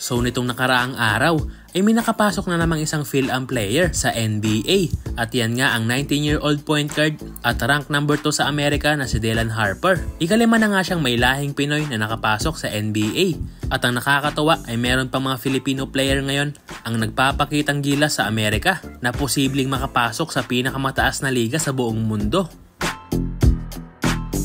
So nitong nakaraang araw ay may nakapasok na namang isang Phil-Am player sa NBA at yan nga ang 19-year-old point guard at rank number 2 sa Amerika na si Dylan Harper. Ikalima na nga siyang may lahing Pinoy na nakapasok sa NBA at ang nakakatawa ay meron pang mga Filipino player ngayon ang nagpapakitang gilas sa Amerika na posibleng makapasok sa pinakamataas na liga sa buong mundo.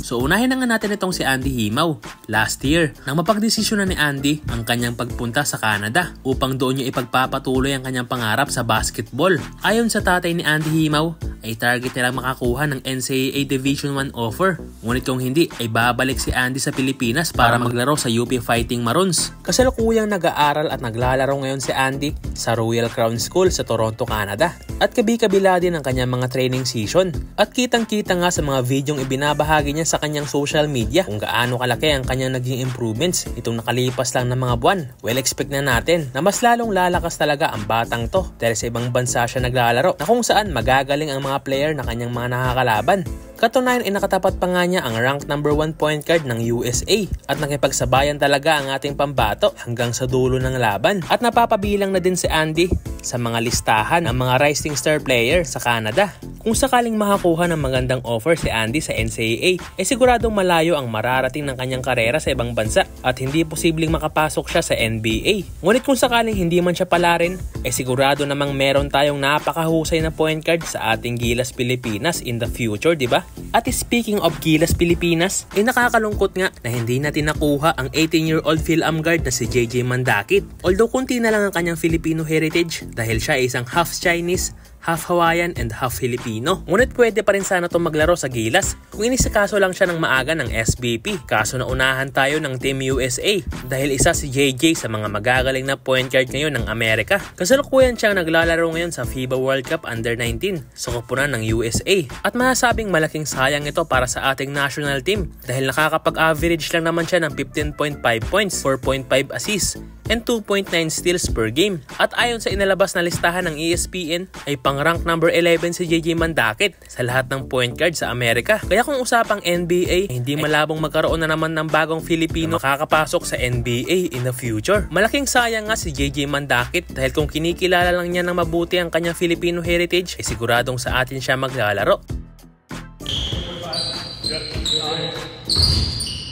So unahin na nga natin itong si Andy Himaw. Last year, nang mapagdesisyon na ni Andy ang kanyang pagpunta sa Canada upang doon niya ipagpapatuloy ang kanyang pangarap sa basketball. Ayon sa tatay ni Andy Himaw, ay target nilang makakuha ng NCAA Division 1 offer. Ngunit kung hindi, ay babalik si Andy sa Pilipinas para maglaro sa UP Fighting Maroons. Kasalukuyang nag-aaral at naglalaro ngayon si Andy sa Royal Crown School sa Toronto, Canada. At kabi-kabila din ang kanyang mga training season. At kitang-kita nga sa mga videong ibinabahagi niya sa kanyang social media kung gaano kalaki ang kanyang naging improvements itong nakalipas lang ng mga buwan. Well, expect na natin na mas lalong lalakas talaga ang batang to dahil sa ibang bansa siya naglalaro na kung saan magagaling ang mga player na kanyang mga nakakalaban. Katunayan ay nakatapat pa nga niya ang rank number 1 point guard ng USA at nakipagsabayan talaga ang ating pambato hanggang sa dulo ng laban. At napapabilang na din si Andy sa mga listahan ng mga rising star player sa Canada. Kung sakaling makakuha ng magandang offer si Andy sa NCAA, ay siguradong malayo ang mararating ng kanyang karera sa ibang bansa at hindi posibleng makapasok siya sa NBA. Ngunit kung sakaling hindi man siya palarin, ay sigurado namang meron tayong napakahusay na point guard sa ating Gilas Pilipinas in the future, di ba? At speaking of Gilas Pilipinas, ay nakakalungkot nga na hindi natin nakuha ang 18-year-old Phil-Am guard na si JJ Mandakit. Although kunti na lang ang kanyang Filipino heritage dahil siya ay isang half Chinese, half Hawaiian and half Filipino. Ngunit pwede pa rin sana itong maglaro sa Gilas kung inisikaso lang siya ng maaga ng SBP. Kaso naunahan tayo ng Team USA dahil isa si JJ sa mga magagaling na point guard ngayon ng Amerika. Kasalukuyan siyang naglalaro ngayon sa FIBA World Cup Under-19 sa koponan ng USA. At masasabing malaking sayang ito para sa ating national team dahil nakakapag-average lang naman siya ng 15.5 points, 4.5 assists, and 2.9 steals per game. At ayon sa inalabas na listahan ng ESPN, ay pang-rank number 11 si JJ Mandakit sa lahat ng point guard sa Amerika. Kaya kung usapang NBA, hindi malabong magkaroon na naman ng bagong Filipino makakapasok sa NBA in the future. Malaking sayang nga si JJ Mandakit dahil kung kinikilala lang niya ng mabuti ang kanyang Filipino heritage, ay siguradong sa atin siya maglalaro.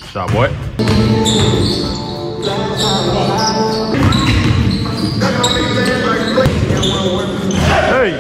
Stop, boy. Hey!